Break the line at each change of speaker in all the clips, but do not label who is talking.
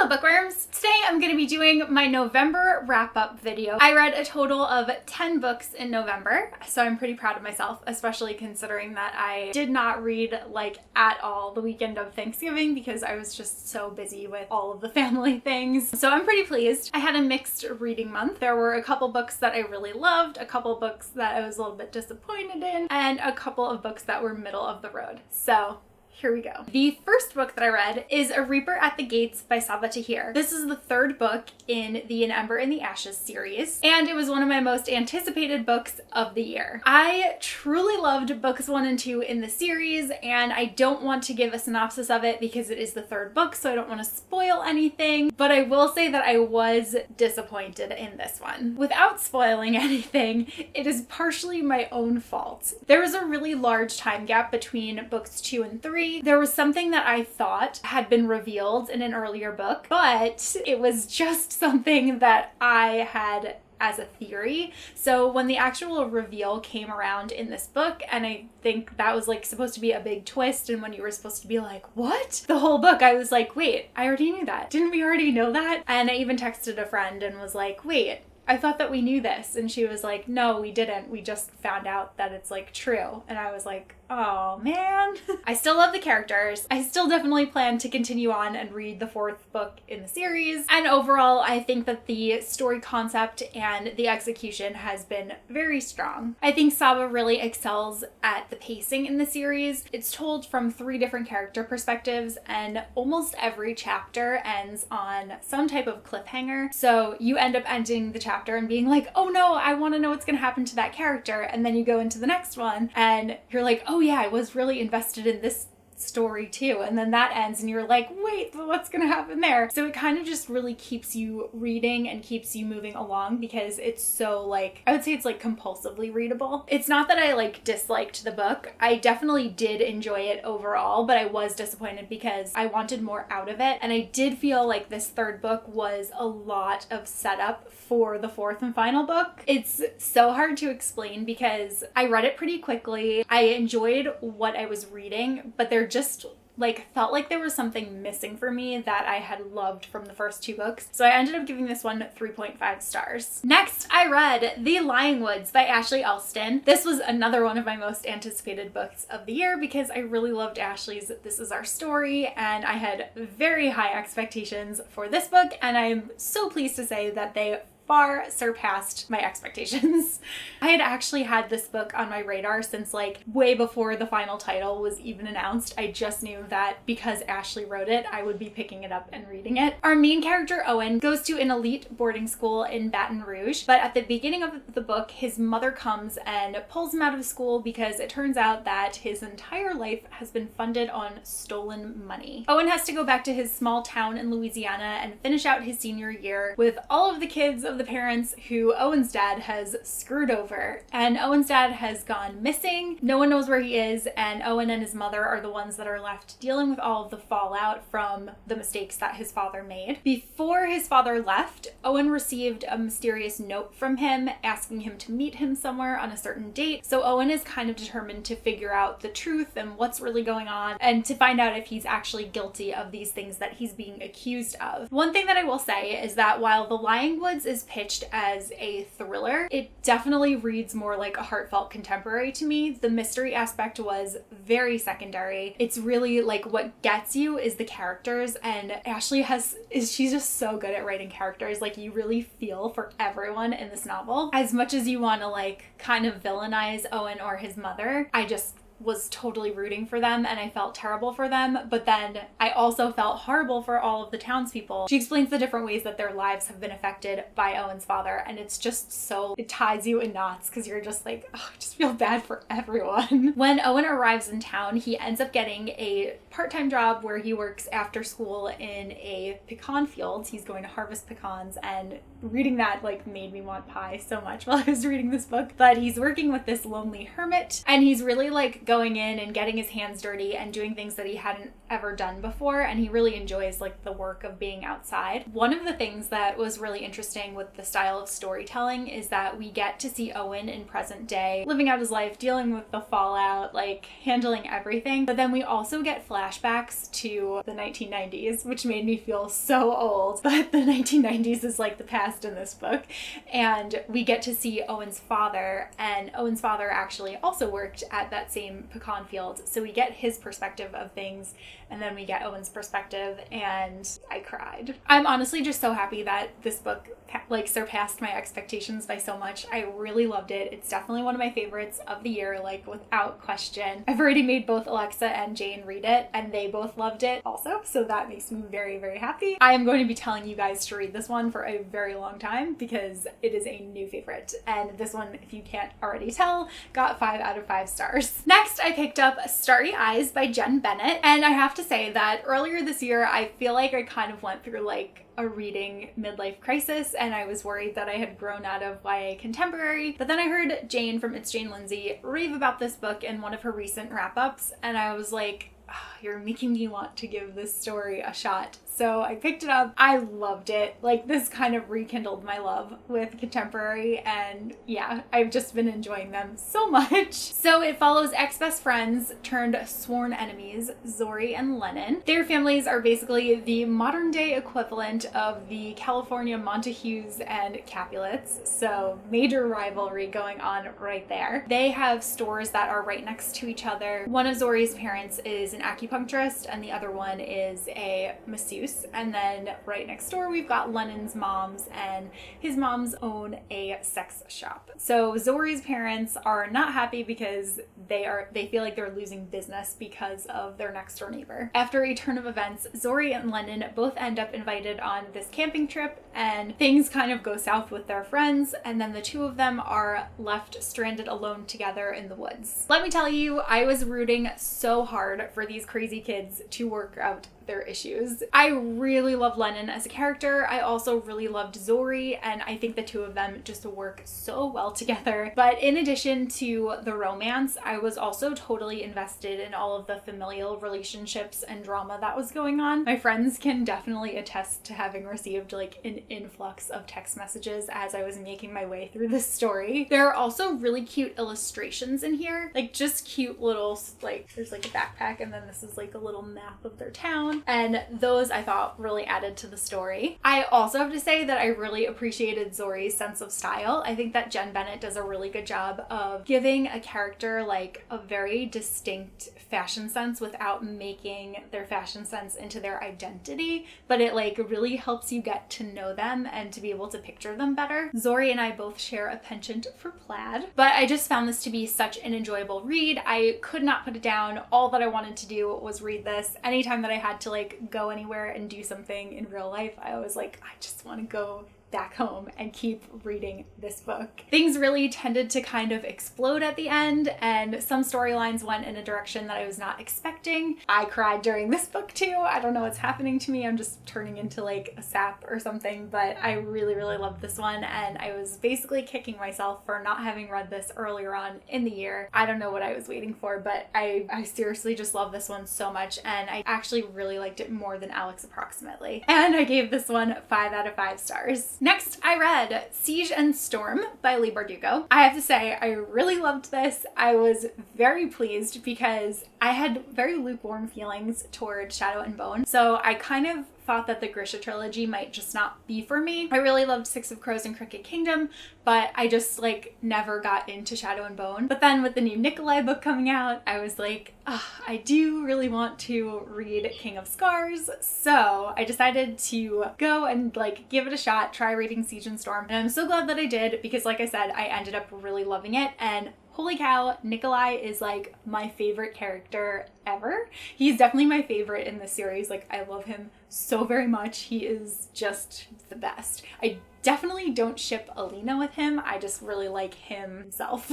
Hello bookworms! Today I'm going to be doing my November wrap-up video. I read a total of 10 books in November, so I'm pretty proud of myself, especially considering that I did not read like at all the weekend of Thanksgiving because I was just so busy with all of the family things. So I'm pretty pleased. I had a mixed reading month. There were a couple books that I really loved, a couple books that I was a little bit disappointed in, and a couple of books that were middle of the road. So here we go. The first book that I read is A Reaper at the Gates by Sabaa Tahir. This is the third book in the An Ember in the Ashes series, and it was one of my most anticipated books of the year. I truly loved books 1 and 2 in the series, and I don't want to give a synopsis of it because it is the third book, so I don't want to spoil anything, but I will say that I was disappointed in this one. Without spoiling anything, it is partially my own fault. There was a really large time gap between books 2 and 3. There was something that I thought had been revealed in an earlier book, but it was just something that I had as a theory. So when the actual reveal came around in this book, and I think that was like supposed to be a big twist, and when you were supposed to be like, what? The whole book, I was like, wait, I already knew that. Didn't we already know that? And I even texted a friend and was like, wait, I thought that we knew this. And she was like, no, we didn't. We just found out that it's like true. And I was like, oh man. I still love the characters. I still definitely plan to continue on and read the fourth book in the series. And overall, I think that the story concept and the execution has been very strong. I think Sabaa really excels at the pacing in the series. It's told from 3 different character perspectives, and almost every chapter ends on some type of cliffhanger. So you end up ending the chapter and being like, oh no, I want to know what's going to happen to that character. And then you go into the next one and you're like, oh yeah, I was really invested in this story too, and then that ends and you're like, wait, what's gonna happen there? So it kind of just really keeps you reading and keeps you moving along because it's so like, I would say it's like compulsively readable. It's not that I like disliked the book. I definitely did enjoy it overall, but I was disappointed because I wanted more out of it, and I did feel like this third book was a lot of setup for the fourth and final book. It's so hard to explain because I read it pretty quickly. I enjoyed what I was reading, but there just like felt like there was something missing for me that I had loved from the first 2 books. So I ended up giving this one 3.5 stars. Next, I read The Lying Woods by Ashley Alston. This was another one of my most anticipated books of the year because I really loved Ashley's This Is Our Story, and I had very high expectations for this book, and I'm so pleased to say that they far surpassed my expectations. I had actually had this book on my radar since like way before the final title was even announced. I just knew that because Ashley wrote it, I would be picking it up and reading it. Our main character, Owen, goes to an elite boarding school in Baton Rouge, but at the beginning of the book, his mother comes and pulls him out of school because it turns out that his entire life has been funded on stolen money. Owen has to go back to his small town in Louisiana and finish out his senior year with all of the kids of the parents who Owen's dad has screwed over. And Owen's dad has gone missing. No one knows where he is, and Owen and his mother are the ones that are left dealing with all of the fallout from the mistakes that his father made. Before his father left, Owen received a mysterious note from him asking him to meet him somewhere on a certain date. So Owen is kind of determined to figure out the truth and what's really going on, and to find out if he's actually guilty of these things that he's being accused of. One thing that I will say is that while The Lying Woods is pitched as a thriller, it definitely reads more like a heartfelt contemporary to me. The mystery aspect was very secondary. It's really like what gets you is the characters, and Ashley she's just so good at writing characters. Like you really feel for everyone in this novel. As much as you want to like kind of villainize Owen or his mother, I just was totally rooting for them, and I felt terrible for them, but then I also felt horrible for all of the townspeople. She explains the different ways that their lives have been affected by Owen's father, and it's just so, it ties you in knots because you're just like, oh, I just feel bad for everyone. When Owen arrives in town, he ends up getting a part-time job where he works after school in a pecan field. He's going to harvest pecans, and reading that like made me want pie so much while I was reading this book. But he's working with this lonely hermit, and he's really like going in and getting his hands dirty and doing things that he hadn't ever done before, and he really enjoys like the work of being outside. One of the things that was really interesting with the style of storytelling is that we get to see Owen in present day, living out his life, dealing with the fallout, like handling everything. But then we also get flashbacks to the 1990s, which made me feel so old. But the 1990s is like the past in this book. And we get to see Owen's father, and Owen's father actually also worked at that same pecan field. So we get his perspective of things, and then we get Owen's perspective, and I cried. I'm honestly just so happy that this book like surpassed my expectations by so much. I really loved it. It's definitely one of my favorites of the year, like without question. I've already made both Alexa and Jane read it, and they both loved it also, so that makes me very, very happy. I am going to be telling you guys to read this one for a very long time because it is a new favorite, and this one, if you can't already tell, got 5 out of 5 stars. Next, I picked up Starry Eyes by Jen Bennett, and I have to say that earlier this year, I feel like I kind of went through like a reading midlife crisis, and I was worried that I had grown out of YA contemporary. But then I heard Jane from It's Jane Lindsay rave about this book in one of her recent wrap-ups, and I was like, oh, you're making me want to give this story a shot. So I picked it up. I loved it. Like, this kind of rekindled my love with contemporary, and yeah, I've just been enjoying them so much. So it follows ex-best friends turned sworn enemies, Zori and Lennon. Their families are basically the modern day equivalent of the California Montagues and Capulets, so major rivalry going on right there. They have stores that are right next to each other. One of Zori's parents is an acupuncturist, and the other one is a masseuse. And then right next door, we've got Lennon's moms, and his moms own a sex shop. So Zori's parents are not happy because they feel like they're losing business because of their next door neighbor. After a turn of events, Zori and Lennon both end up invited on this camping trip, and things kind of go south with their friends, and then the two of them are left stranded alone together in the woods. Let me tell you, I was rooting so hard for these crazy kids to work out their issues. I really love Lennon as a character. I also really loved Zori, and I think the two of them just work so well together. But in addition to the romance, I was also totally invested in all of the familial relationships and drama that was going on. My friends can definitely attest to having received like an influx of text messages as I was making my way through this story. There are also really cute illustrations in here, like just cute little, like there's like a backpack, and then this is like a little map of their town. And those I thought really added to the story. I also have to say that I really appreciated Zori's sense of style. I think that Jen Bennett does a really good job of giving a character like a very distinct fashion sense without making their fashion sense into their identity, but it like really helps you get to know them and to be able to picture them better. Zori and I both share a penchant for plaid, but I just found this to be such an enjoyable read. I could not put it down. All that I wanted to do was read this. Anytime that I had to like go anywhere and do something in real life, I was like, I just want to go back home and keep reading this book. Things really tended to kind of explode at the end, and some storylines went in a direction that I was not expecting. I cried during this book too. I don't know what's happening to me. I'm just turning into like a sap or something, but I really, really loved this one, and I was basically kicking myself for not having read this earlier on in the year. I don't know what I was waiting for, but I seriously just love this one so much, and I actually really liked it more than Alex approximately. And I gave this one 5 out of 5 stars. Next, I read Siege and Storm by Leigh Bardugo. I have to say, I really loved this. I was very pleased because I had very lukewarm feelings toward Shadow and Bone. So I kind of thought that the Grisha trilogy might just not be for me. I really loved Six of Crows and Cricket Kingdom, but I just like never got into Shadow and Bone. But then with the new Nikolai book coming out, I was like, I do really want to read King of Scars. So I decided to go and like give it a shot, try reading Siege and Storm. And I'm so glad that I did because like I said, I ended up really loving it. And holy cow, Nikolai is like my favorite character ever. He's definitely my favorite in this series. Like I love him so very much. He is just the best. I definitely don't ship Alina with him. I just really like him himself.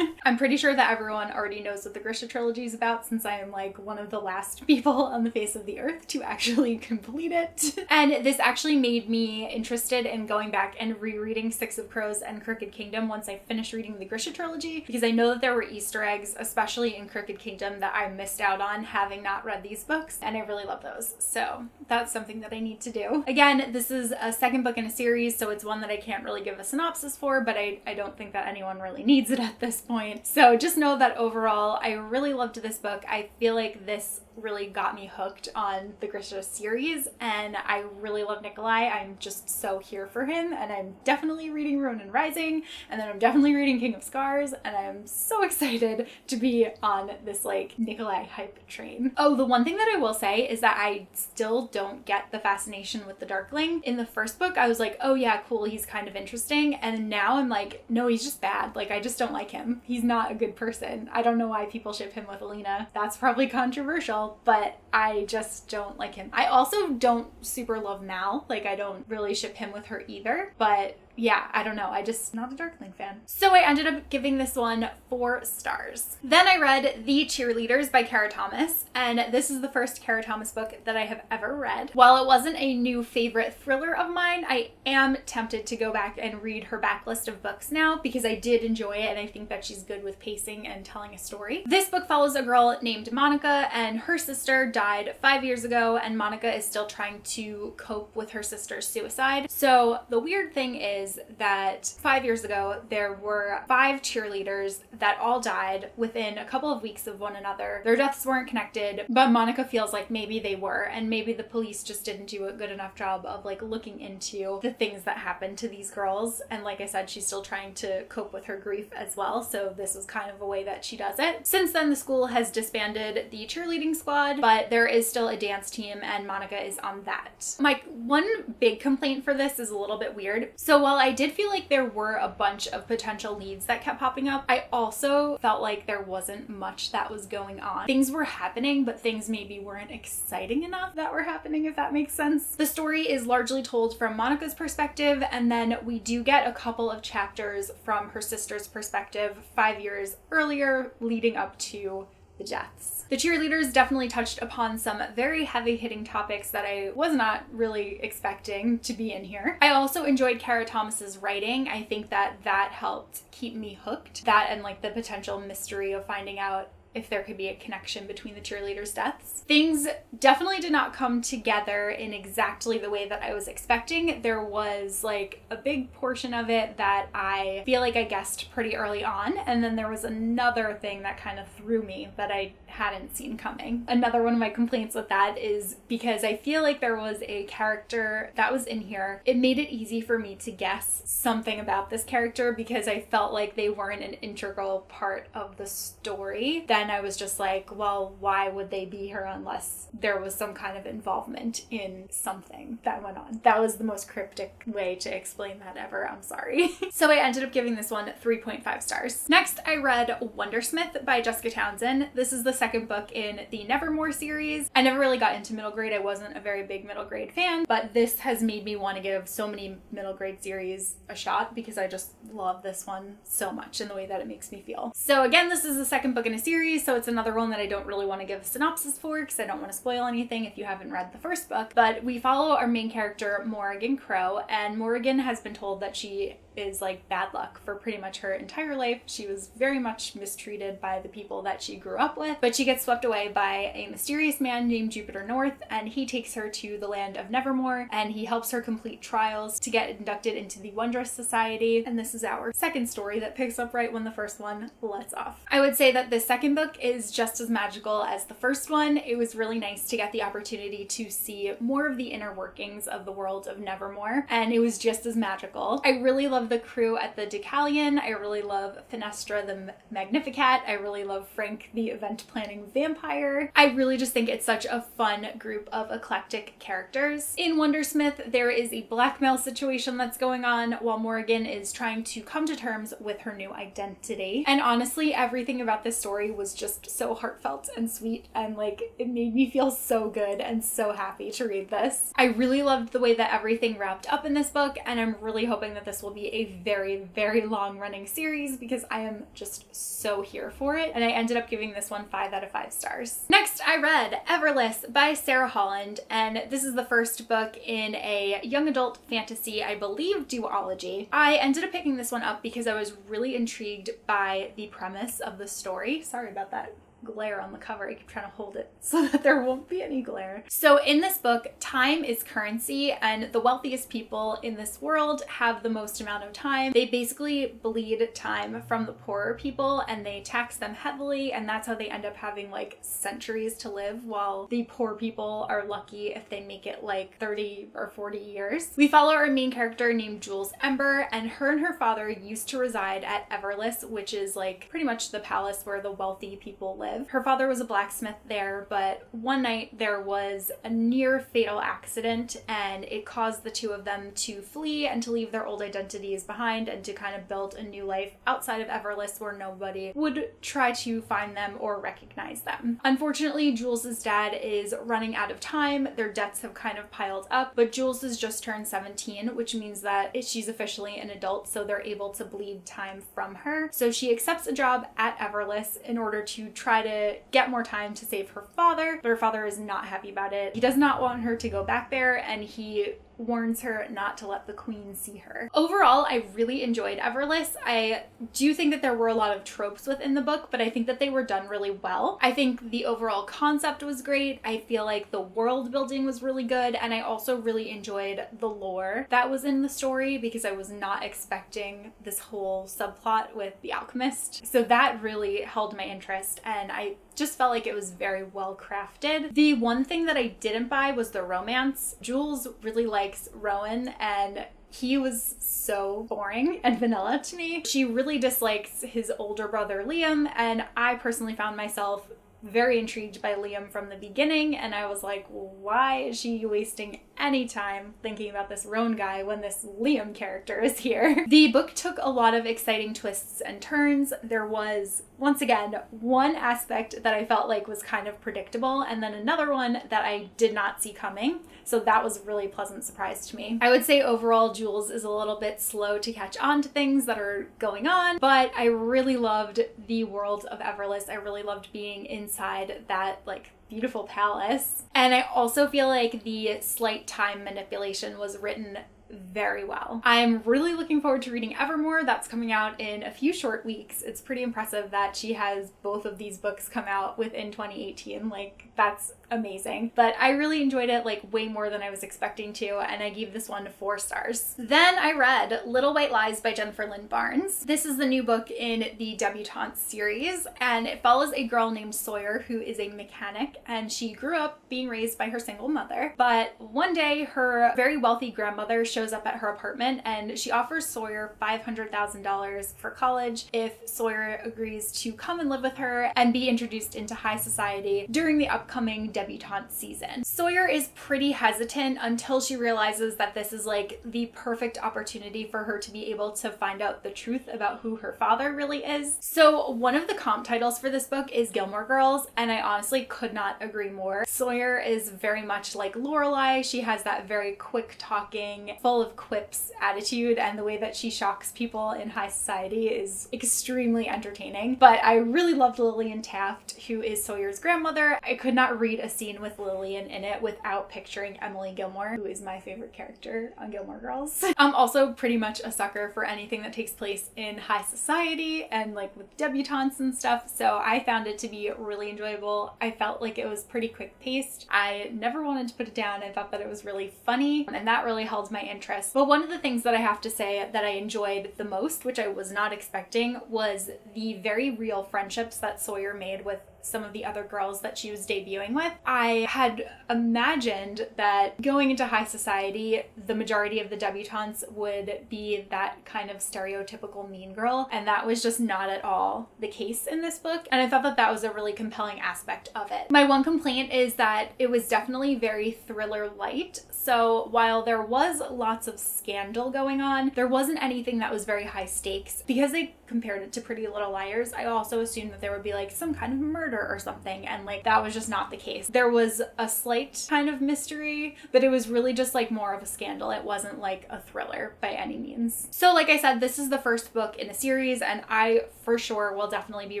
I'm pretty sure that everyone already knows what the Grisha trilogy is about, since I am like one of the last people on the face of the earth to actually complete it. And this actually made me interested in going back and rereading Six of Crows and Crooked Kingdom once I finished reading the Grisha trilogy, because I know that there were Easter eggs, especially in Crooked Kingdom, that I missed out on having not read these books, and I really love those. So that's something that I need to do. Again, this is a second book in a series, so it's one that I can't really give a synopsis for, but I don't think that anyone really needs it at this point. So just know that overall, I really loved this book. I feel like this really got me hooked on the Grisha series, and I really love Nikolai. I'm just so here for him, and I'm definitely reading Ronin Rising, and then I'm definitely reading King of Scars, and I'm so excited to be on this like Nikolai hype train. Oh, the one thing that I will say is that I still don't get the fascination with the Darkling. In the first book, I was like, oh yeah, cool, he's kind of interesting, and now I'm like, no, he's just bad. Like, I just don't like him. He's not a good person. I don't know why people ship him with Alina. That's probably controversial, but I just don't like him. I also don't super love Mal. Like, I don't really ship him with her either, but yeah, I don't know. I just not a Darkling fan. So I ended up giving this one 4 stars. Then I read The Cheerleaders by Kara Thomas, and this is the first Kara Thomas book that I have ever read. While it wasn't a new favorite thriller of mine, I am tempted to go back and read her backlist of books now, because I did enjoy it and I think that she's good with pacing and telling a story. This book follows a girl named Monica, and her sister died 5 years ago, and Monica is still trying to cope with her sister's suicide. So the weird thing is that 5 years ago, there were 5 cheerleaders that all died within a couple of weeks of one another. Their deaths weren't connected, but Monica feels like maybe they were, and maybe the police just didn't do a good enough job of like looking into the things that happened to these girls. And like I said, she's still trying to cope with her grief as well, so this is kind of a way that she does it. Since then, the school has disbanded the cheerleading squad, but there is still a dance team, and Monica is on that. My one big complaint for this is a little bit weird. So while I did feel like there were a bunch of potential leads that kept popping up, I also felt like there wasn't much that was going on. Things were happening, but things maybe weren't exciting enough that were happening, if that makes sense. The story is largely told from Monica's perspective, and then we do get a couple of chapters from her sister's perspective 5 years earlier, leading up to the deaths. The Cheerleaders definitely touched upon some very heavy-hitting topics that I was not really expecting to be in here. I also enjoyed Kara Thomas's writing. I think that helped keep me hooked. That and like the potential mystery of finding out if there could be a connection between the cheerleaders' deaths. Things definitely did not come together in exactly the way that I was expecting. There was like a big portion of it that I feel like I guessed pretty early on, and then there was another thing that kind of threw me that I hadn't seen coming. Another one of my complaints with that is because I feel like there was a character that was in here. It made it easy for me to guess something about this character because I felt like they weren't an integral part of the story. Then I was just like, well, why would they be here unless there was some kind of involvement in something that went on? That was the most cryptic way to explain that ever. I'm sorry. So I ended up giving this one 3.5 stars. Next, I read Wondersmith by Jessica Townsend. This is the second book in the Nevermore series. I never really got into middle grade. I wasn't a very big middle grade fan, but this has made me want to give so many middle grade series a shot because I just love this one so much and the way that it makes me feel. So again, this is the second book in a series, so it's another one that I don't really want to give a synopsis for because I don't want to spoil anything if you haven't read the first book. But we follow our main character, Morrigan Crow, and Morrigan has been told that she is like bad luck for pretty much her entire life. She was very much mistreated by the people that she grew up with, but she gets swept away by a mysterious man named Jupiter North, and he takes her to the land of Nevermore, and he helps her complete trials to get inducted into the Wondrous Society. And this is our second story that picks up right when the first one lets off. I would say that the second book is just as magical as the first one. It was really nice to get the opportunity to see more of the inner workings of the world of Nevermore, and it was just as magical. I really love the crew at the Decalion. I really love Finestra the Magnificat. I really love Frank the event planner planning vampire. I really just think it's such a fun group of eclectic characters. In Wondersmith, there is a blackmail situation that's going on while Morrigan is trying to come to terms with her new identity. And honestly, everything about this story was just so heartfelt and sweet, and like it made me feel so good and so happy to read this. I really loved the way that everything wrapped up in this book, and I'm really hoping that this will be a very, very long running series because I am just so here for it. And I ended up giving this one 5 out of 5 stars. Next, I read Everlist by Sarah Holland, and this is the first book in a young adult fantasy, I believe, duology. I ended up picking this one up because I was really intrigued by the premise of the story. Sorry about that glare on the cover. I keep trying to hold it so that there won't be any glare. So in this book, time is currency, and the wealthiest people in this world have the most amount of time. They basically bleed time from the poorer people and they tax them heavily, and that's how they end up having like centuries to live, while the poor people are lucky if they make it like 30 or 40 years. We follow our main character named Jules Ember, and her father used to reside at Everlist, which is like pretty much the palace where the wealthy people live. Her father was a blacksmith there, but one night there was a near fatal accident, and it caused the two of them to flee and to leave their old identities behind and to kind of build a new life outside of Everlist where nobody would try to find them or recognize them. Unfortunately, Jules's dad is running out of time. Their debts have kind of piled up, but Jules has just turned 17, which means that she's officially an adult, so they're able to bleed time from her. So she accepts a job at Everlist in order to try to get more time to save her father, but her father is not happy about it. He does not want her to go back there, and he warns her not to let the queen see her. Overall, I really enjoyed Everlist. I do think that there were a lot of tropes within the book, but I think that they were done really well. I think the overall concept was great. I feel like the world building was really good, and I also really enjoyed the lore that was in the story because I was not expecting this whole subplot with the alchemist. So that really held my interest, and I just felt like it was very well crafted. The one thing that I didn't buy was the romance. Jules really likes Rowan, and he was so boring and vanilla to me. She really dislikes his older brother Liam, and I personally found myself very intrigued by Liam from the beginning, and I was like, why is she wasting any time thinking about this Rowan guy when this Liam character is here? The book took a lot of exciting twists and turns. There was, once again, one aspect that I felt like was kind of predictable, and then another one that I did not see coming. So that was a really pleasant surprise to me. I would say overall Jules is a little bit slow to catch on to things that are going on, but I really loved the world of Everlist. I really loved being inside that like beautiful palace. And I also feel like the slight time manipulation was written very well. I'm really looking forward to reading Evermore. That's coming out in a few short weeks. It's pretty impressive that she has both of these books come out within 2018. Like, that's amazing. But I really enjoyed it, like way more than I was expecting to, and I gave this one 4 stars. Then I read Little White Lies by Jennifer Lynn Barnes. This is the new book in the Debutante series, and it follows a girl named Sawyer who is a mechanic, and she grew up being raised by her single mother. But one day her very wealthy grandmother shows up at her apartment, and she offers Sawyer $500,000 for college if Sawyer agrees to come and live with her and be introduced into high society during the upcoming debutante season. Sawyer is pretty hesitant until she realizes that this is like the perfect opportunity for her to be able to find out the truth about who her father really is. So one of the comp titles for this book is Gilmore Girls, and I honestly could not agree more. Sawyer is very much like Lorelai. She has that very quick talking, full of quips attitude, and the way that she shocks people in high society is extremely entertaining. But I really loved Lillian Taft, who is Sawyer's grandmother. I could not read a scene with Lillian in it without picturing Emily Gilmore, who is my favorite character on Gilmore Girls. I'm also pretty much a sucker for anything that takes place in high society and like with debutantes and stuff, so I found it to be really enjoyable. I felt like it was pretty quick paced. I never wanted to put it down. I thought that it was really funny, and that really held my interest. But one of the things that I have to say that I enjoyed the most, which I was not expecting, was the very real friendships that Sawyer made with some of the other girls that she was debuting with. I had imagined that going into high society, the majority of the debutantes would be that kind of stereotypical mean girl, and that was just not at all the case in this book, and I thought that that was a really compelling aspect of it. My one complaint is that it was definitely very thriller light, so while there was lots of scandal going on, there wasn't anything that was very high stakes. Because they compared it to Pretty Little Liars, I also assumed that there would be like some kind of murder or something, and like that was just not the case. There was a slight kind of mystery, but it was really just like more of a scandal. It wasn't like a thriller by any means. So like I said, this is the first book in a series, and I for sure will definitely be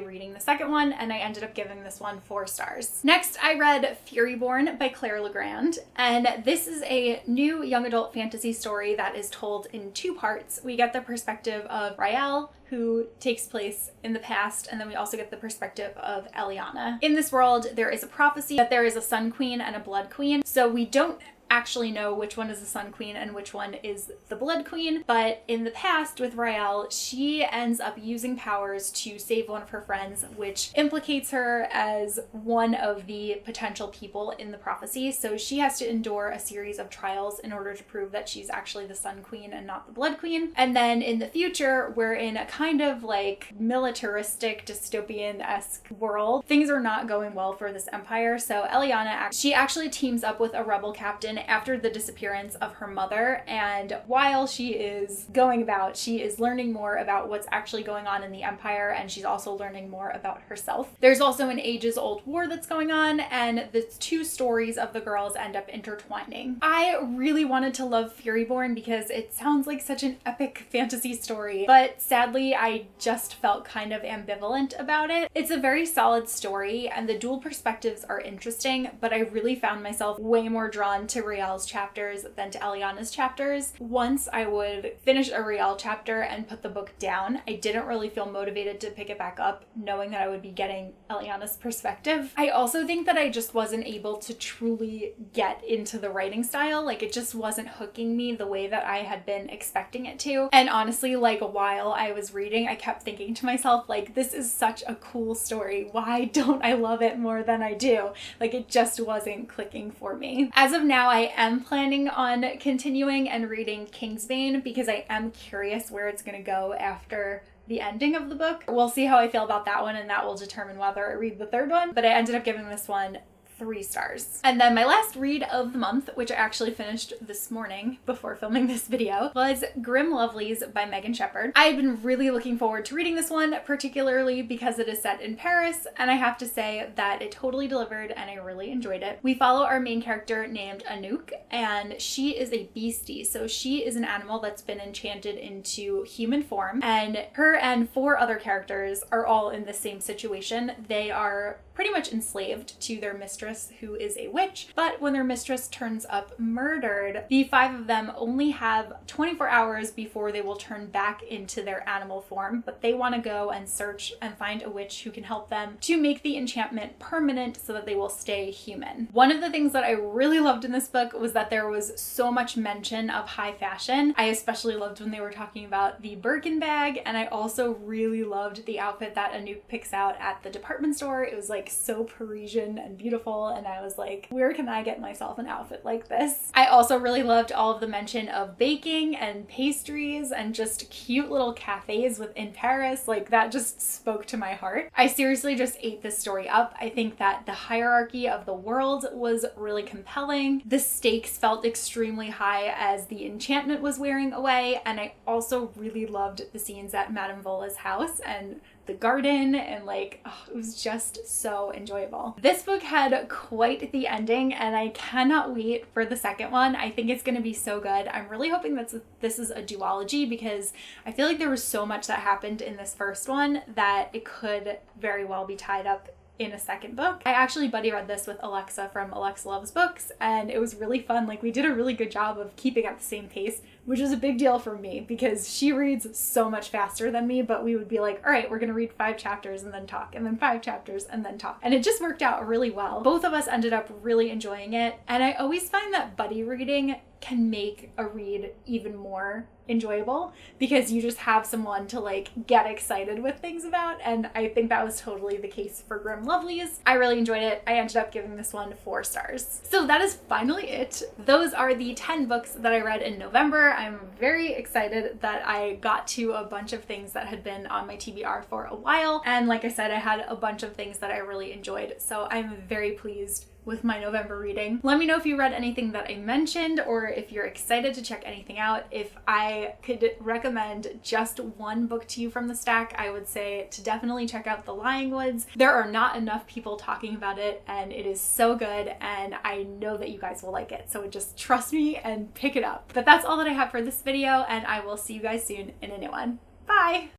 reading the second one, and I ended up giving this one 4 stars. Next, I read Furyborn by Claire Legrand, and this is a new young adult fantasy story that is told in 2 parts. We get the perspective of Rael, who takes place in the past, and then we also get the perspective of Eliana. In this world, there is a prophecy that there is a Sun Queen and a Blood Queen, so we don't actually know which one is the Sun Queen and which one is the Blood Queen, but in the past with Rael, she ends up using powers to save one of her friends, which implicates her as one of the potential people in the prophecy. So she has to endure a series of trials in order to prove that she's actually the Sun Queen and not the Blood Queen. And then in the future, we're in a kind of like militaristic, dystopian-esque world. Things are not going well for this empire, so Eliana, she actually teams up with a rebel captain after the disappearance of her mother, and while she is going about, she is learning more about what's actually going on in the empire, and she's also learning more about herself. There's also an ages-old war that's going on, and the 2 stories of the girls end up intertwining. I really wanted to love Furyborn because it sounds like such an epic fantasy story, but sadly I just felt kind of ambivalent about it. It's a very solid story, and the dual perspectives are interesting, but I really found myself way more drawn to Rael's chapters than to Eliana's chapters. Once I would finish a Rael chapter and put the book down, I didn't really feel motivated to pick it back up, knowing that I would be getting Eliana's perspective. I also think that I just wasn't able to truly get into the writing style. Like, it just wasn't hooking me the way that I had been expecting it to. And honestly, like, while I was reading, I kept thinking to myself, like, this is such a cool story. Why don't I love it more than I do? Like, it just wasn't clicking for me. As of now, I am planning on continuing and reading Kingsbane because I am curious where it's going to go after the ending of the book. We'll see how I feel about that one, and that will determine whether I read the third one, but I ended up giving this one 3 stars. And then my last read of the month, which I actually finished this morning before filming this video, was Grim Lovelies by Megan Shepherd. I had been really looking forward to reading this one, particularly because it is set in Paris, and I have to say that it totally delivered and I really enjoyed it. We follow our main character named Anouk, and she is a beastie. So she is an animal that's been enchanted into human form, and her and 4 other characters are all in the same situation. They are pretty much enslaved to their mistress, who is a witch, but when their mistress turns up murdered, the 5 of them only have 24 hours before they will turn back into their animal form, but they want to go and search and find a witch who can help them to make the enchantment permanent so that they will stay human. One of the things that I really loved in this book was that there was so much mention of high fashion. I especially loved when they were talking about the Birkin bag, and I also really loved the outfit that Anouk picks out at the department store. It was like so Parisian and beautiful, and I was like, where can I get myself an outfit like this? I also really loved all of the mention of baking and pastries and just cute little cafes within Paris. Like, that just spoke to my heart. I seriously just ate this story up. I think that the hierarchy of the world was really compelling. The stakes felt extremely high as the enchantment was wearing away, and I also really loved the scenes at Madame Vola's house and the garden, and like, oh, it was just so enjoyable. This book had quite the ending, and I cannot wait for the second one. I think it's going to be so good. I'm really hoping that this is a duology, because I feel like there was so much that happened in this first one that it could very well be tied up in a second book. I actually buddy read this with Alexa from Alexa Loves Books, and it was really fun. Like, we did a really good job of keeping at the same pace, which is a big deal for me because she reads so much faster than me, but we would be like, all right, we're gonna read 5 chapters and then talk, and then 5 chapters and then talk. And it just worked out really well. Both of us ended up really enjoying it, and I always find that buddy reading can make a read even more enjoyable because you just have someone to like get excited with things about, and I think that was totally the case for Grim Lovelies. I really enjoyed it. I ended up giving this one 4 stars. So that is finally it. Those are the 10 books that I read in November. I'm very excited that I got to a bunch of things that had been on my TBR for a while, and like I said, I had a bunch of things that I really enjoyed, so I'm very pleased with my November reading. Let me know if you read anything that I mentioned or if you're excited to check anything out. If I could recommend just one book to you from the stack, I would say to definitely check out The Lying Woods. There are not enough people talking about it, and it is so good, and I know that you guys will like it, so just trust me and pick it up. But that's all that I have for this video, and I will see you guys soon in a new one. Bye!